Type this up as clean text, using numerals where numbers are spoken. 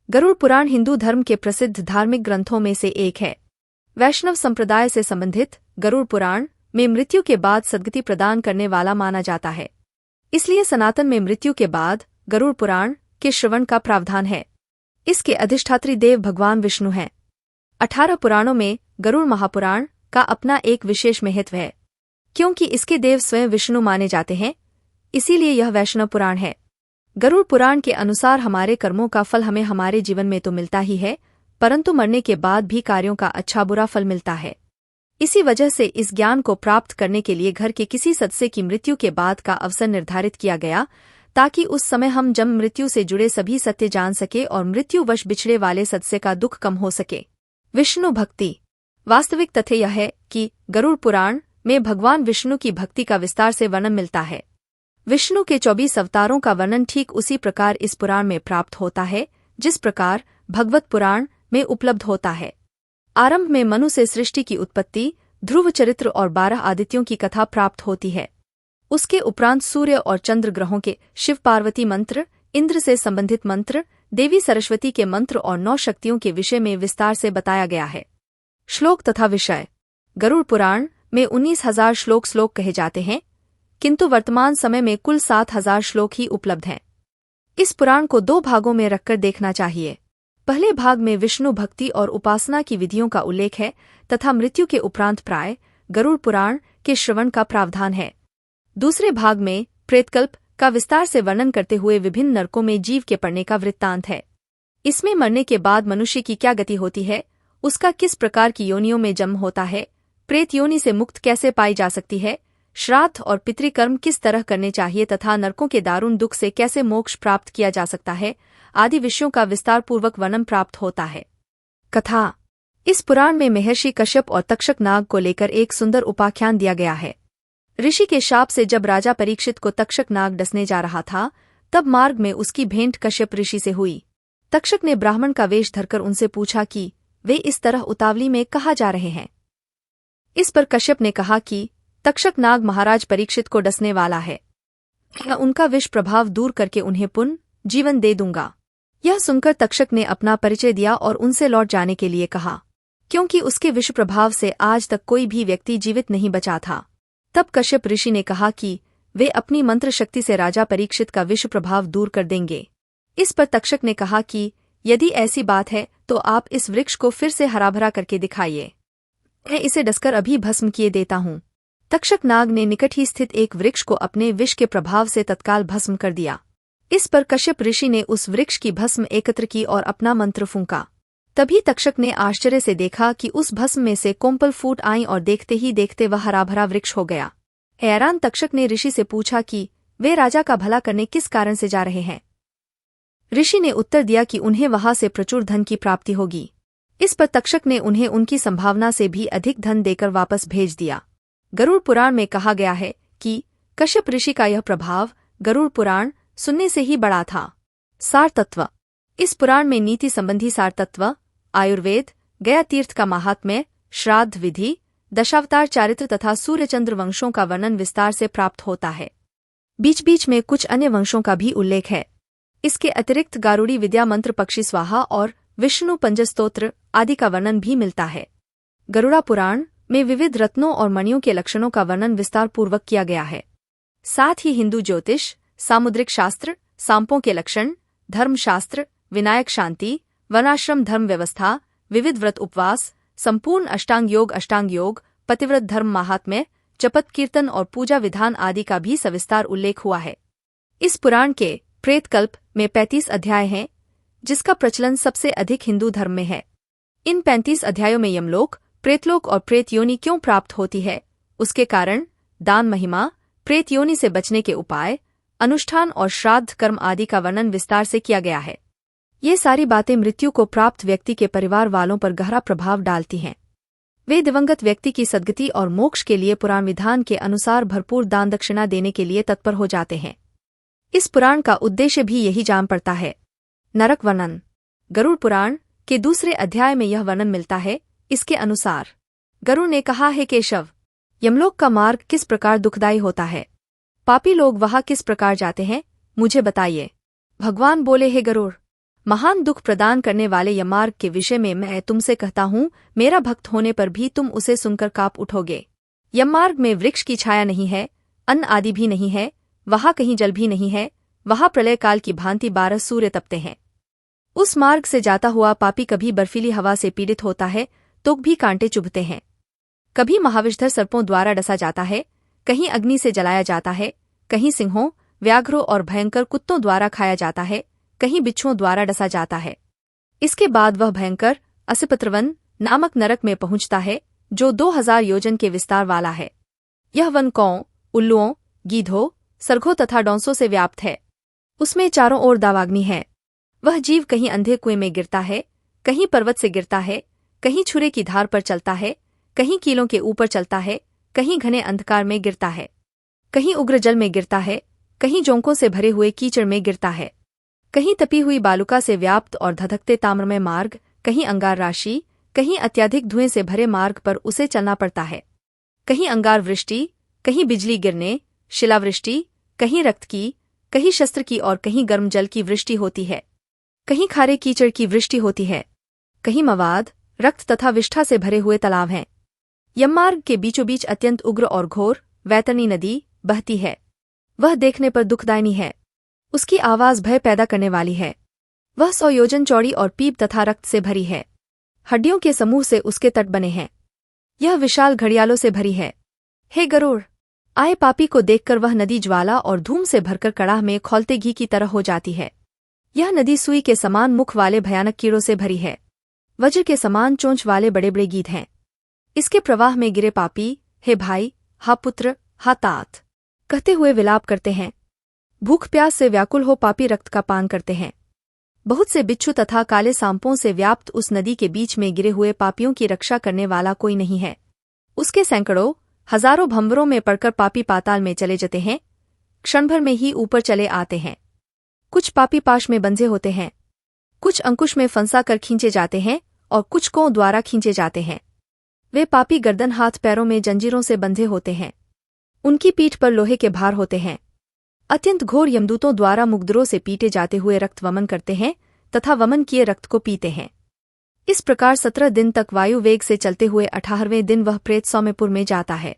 गरुड़ पुराण हिंदू धर्म के प्रसिद्ध धार्मिक ग्रंथों में से एक है। वैष्णव संप्रदाय से संबंधित गरुड़ पुराण में मृत्यु के बाद सद्गति प्रदान करने वाला माना जाता है। इसलिए सनातन में मृत्यु के बाद गरुड़ पुराण के श्रवण का प्रावधान है। इसके अधिष्ठात्री देव भगवान विष्णु हैं। 18 पुराणों में गरुड़ महापुराण का अपना एक विशेष महत्व है, क्योंकि इसके देव स्वयं विष्णु माने जाते हैं, इसीलिए यह वैष्णव पुराण है। गरुड़ पुराण के अनुसार हमारे कर्मों का फल हमें हमारे जीवन में तो मिलता ही है, परंतु मरने के बाद भी कार्यों का अच्छा बुरा फल मिलता है। इसी वजह से इस ज्ञान को प्राप्त करने के लिए घर के किसी सदस्य की मृत्यु के बाद का अवसर निर्धारित किया गया, ताकि उस समय हम जन्म मृत्यु से जुड़े सभी सत्य जान सके और मृत्युवश बिछड़े वाले सदस्य का दुख कम हो सके। विष्णु भक्ति। वास्तविक तथ्य यह है कि गरुड़ पुराण में भगवान विष्णु की भक्ति का विस्तार से वर्णन मिलता है। विष्णु के 24 अवतारों का वर्णन ठीक उसी प्रकार इस पुराण में प्राप्त होता है, जिस प्रकार भगवत पुराण में उपलब्ध होता है। आरंभ में मनु से सृष्टि की उत्पत्ति, ध्रुव चरित्र और 12 आदित्यों की कथा प्राप्त होती है। उसके उपरांत सूर्य और चंद्र ग्रहों के, शिव पार्वती मंत्र, इंद्र से संबंधित मंत्र, देवी सरस्वती के मंत्र और 9 शक्तियों के विषय में विस्तार से बताया गया है। श्लोक तथा विषय। गरुड़ पुराण में 19,000 श्लोक कहे जाते हैं, किंतु वर्तमान समय में कुल 7,000 श्लोक ही उपलब्ध हैं। इस पुराण को 2 भागों में रखकर देखना चाहिए। पहले भाग में विष्णु भक्ति और उपासना की विधियों का उल्लेख है तथा मृत्यु के उपरांत प्राय गरुड़ पुराण के श्रवण का प्रावधान है। दूसरे भाग में प्रेतकल्प का विस्तार से वर्णन करते हुए विभिन्न नरकों में जीव के पड़ने का वृत्तांत है। इसमें मरने के बाद मनुष्य की क्या गति होती है, उसका किस प्रकार की योनियों में जन्म होता है, प्रेत योनि से मुक्त कैसे पाई जा सकती है, श्राद्ध और पितृकर्म किस तरह करने चाहिए तथा नरकों के दारुण दुख से कैसे मोक्ष प्राप्त किया जा सकता है, आदि विषयों का विस्तारपूर्वक वर्णन प्राप्त होता है। कथा। इस पुराण में महर्षि कश्यप और तक्षक नाग को लेकर एक सुंदर उपाख्यान दिया गया है। ऋषि के शाप से जब राजा परीक्षित को तक्षक नाग डसने जा रहा था, तब मार्ग में उसकी भेंट कश्यप ऋषि से हुई। तक्षक ने ब्राह्मण का वेश धरकर उनसे पूछा कि वे इस तरह उतावली में कहाँ जा रहे हैं। इस पर कश्यप ने कहा कि तक्षक नाग महाराज परीक्षित को डसने वाला है, मैं उनका विष प्रभाव दूर करके उन्हें पुनः जीवन दे दूंगा। यह सुनकर तक्षक ने अपना परिचय दिया और उनसे लौट जाने के लिए कहा, क्योंकि उसके विष प्रभाव से आज तक कोई भी व्यक्ति जीवित नहीं बचा था। तब कश्यप ऋषि ने कहा कि वे अपनी मंत्र शक्ति से राजा परीक्षित का विष प्रभाव दूर कर देंगे। इस पर तक्षक ने कहा कि यदि ऐसी बात है तो आप इस वृक्ष को फिर से हराभरा करके दिखाइए, मैं इसे डसकर अभी भस्म किए देता हूँ। तक्षक नाग ने निकट ही स्थित एक वृक्ष को अपने विष के प्रभाव से तत्काल भस्म कर दिया। इस पर कश्यप ऋषि ने उस वृक्ष की भस्म एकत्र की और अपना मंत्र फूंका। तभी तक्षक ने आश्चर्य से देखा कि उस भस्म में से कोम्पल फूट आई और देखते ही देखते वह हराभरा वृक्ष हो गया। हैरान तक्षक ने ऋषि से पूछा कि वे राजा का भला करने किस कारण से जा रहे हैं। ऋषि ने उत्तर दिया कि उन्हें वहां से प्रचुर धन की प्राप्ति होगी। इस पर तक्षक ने उन्हें उनकी संभावना से भी अधिक धन देकर वापस भेज दिया। गरुड़ पुराण में कहा गया है कि कश्यप ऋषि का यह प्रभाव गरुड़ पुराण सुनने से ही बड़ा था। सार तत्व। इस पुराण में नीति संबंधी सार तत्व, आयुर्वेद, गया तीर्थ का महात्म्य, श्राद्ध विधि, दशावतार चारित्र तथा सूर्यचंद्र वंशों का वर्णन विस्तार से प्राप्त होता है। बीच बीच में कुछ अन्य वंशों का भी उल्लेख है। इसके अतिरिक्त गारुड़ी विद्या मंत्र, पक्षी स्वाहा और विष्णु पंजस्तोत्र आदि का वर्णन भी मिलता है। गरुड़ा पुराण में विविध रत्नों और मणियों के लक्षणों का वर्णन विस्तार पूर्वक किया गया है। साथ ही हिंदू ज्योतिष, सामुद्रिक शास्त्र, सांपों के लक्षण, धर्मशास्त्र, विनायक शांति, वर्णाश्रम धर्म व्यवस्था, विविध व्रत उपवास, संपूर्ण अष्टांग योग, पतिव्रत धर्म महात्म्य, जपत कीर्तन और पूजा विधान आदि का भी सविस्तार उल्लेख हुआ है। इस पुराण के प्रेतकल्प में 35 अध्याय हैं, जिसका प्रचलन सबसे अधिक हिंदू धर्म में है। इन 35 अध्यायों में यमलोक, प्रेतलोक और प्रेत योनि क्यों प्राप्त होती है, उसके कारण, दान महिमा, प्रेत योनि से बचने के उपाय, अनुष्ठान और श्राद्ध कर्म आदि का वर्णन विस्तार से किया गया है। ये सारी बातें मृत्यु को प्राप्त व्यक्ति के परिवार वालों पर गहरा प्रभाव डालती हैं। वे दिवंगत व्यक्ति की सद्गति और मोक्ष के लिए पुराण विधान के अनुसार भरपूर दान दक्षिणा देने के लिए तत्पर हो जाते हैं। इस पुराण का उद्देश्य भी यही जान पड़ता है। नरक वर्णन। गरुड़ पुराण के दूसरे अध्याय में यह वर्णन मिलता है। इसके अनुसार गरुड़ ने कहा है, केशव, यमलोक का मार्ग किस प्रकार दुखदायी होता है, पापी लोग वहां किस प्रकार जाते हैं, मुझे बताइए। भगवान बोले, हे गरुड़, महान दुख प्रदान करने वाले यममार्ग के विषय में मैं तुमसे कहता हूँ, मेरा भक्त होने पर भी तुम उसे सुनकर काँप उठोगे। यममार्ग में वृक्ष की छाया नहीं है, अन्न आदि भी नहीं है, वहाँ कहीं जल भी नहीं है, वहाँ प्रलय काल की भांति 12 सूर्य तपते हैं। उस मार्ग से जाता हुआ पापी कभी बर्फीली हवा से पीड़ित होता है तो भी कांटे चुभते हैं, कभी महाविषधर सर्पों द्वारा डसा जाता है, कहीं अग्नि से जलाया जाता है, कहीं सिंहों, व्याघ्रों और भयंकर कुत्तों द्वारा खाया जाता है, कहीं बिच्छुओं द्वारा डसा जाता है। इसके बाद वह भयंकर असिपत्रवन नामक नरक में पहुंचता है, जो 2000 योजन के विस्तार वाला है। यह वन कौओं, उल्लुओं, गीधों, सरघों तथा डौंसों से व्याप्त है। उसमें चारों ओर दावाग्नि है। वह जीव कहीं अंधे कुएं में गिरता है, कहीं पर्वत से गिरता है, कहीं छुरे की धार पर चलता है, कहीं कीलों के ऊपर चलता है, कहीं घने अंधकार में गिरता है, कहीं उग्र जल में गिरता है, कहीं जोंकों से भरे हुए कीचड़ में गिरता है, कहीं तपी हुई बालुका से व्याप्त और धधकते ताम्रमय मार्ग, कहीं अंगार राशि, कहीं अत्यधिक धुएं से भरे मार्ग पर उसे चलना पड़ता है, कहीं अंगार वृष्टि, कहीं बिजली गिरने, शिलावृष्टि, कहीं रक्त की, कहीं शस्त्र की और कहीं गर्म जल की वृष्टि होती है, कहीं खारे कीचड़ की वृष्टि होती है, कहीं मवाद, रक्त तथा विष्ठा से भरे हुए तालाब हैं। यममार्ग के बीचों बीच अत्यंत उग्र और घोर वैतरणी नदी बहती है। वह देखने पर दुखदायिनी है। उसकी आवाज भय पैदा करने वाली है। वह 100 योजन चौड़ी और पीप तथा रक्त से भरी है। हड्डियों के समूह से उसके तट बने हैं। यह विशाल घड़ियालों से भरी है। हे गरुड़, आए पापी को देखकर वह नदी ज्वाला और धूम से भरकर कड़ाह में खौलते घी की तरह हो जाती है। यह नदी सुई के समान मुख वाले भयानक कीड़ों से भरी है। वज्र के समान चोंच वाले बड़े बड़े गीध हैं। इसके प्रवाह में गिरे पापी, हे भाई, हा पुत्र, हा तात, कहते हुए विलाप करते हैं। भूख प्यास से व्याकुल हो पापी रक्त का पान करते हैं। बहुत से बिच्छू तथा काले सांपों से व्याप्त उस नदी के बीच में गिरे हुए पापियों की रक्षा करने वाला कोई नहीं है। उसके सैकड़ों, हजारों भंवरों में पड़कर पापी पाताल में चले जाते हैं, क्षण भर में ही ऊपर चले आते हैं। कुछ पापी पाश में बंधे होते हैं, कुछ अंकुश में फंसा कर खींचे जाते हैं और कुछ कों द्वारा खींचे जाते हैं। वे पापी गर्दन हाथ पैरों में जंजीरों से बंधे होते हैं। उनकी पीठ पर लोहे के भार होते हैं। अत्यंत घोर यमदूतों द्वारा मुग्धरों से पीटे जाते हुए रक्त वमन करते हैं तथा वमन किए रक्त को पीते हैं। इस प्रकार 17 दिन तक वायु वेग से चलते हुए 18वें दिन वह प्रेत सौम्यपुर में जाता है।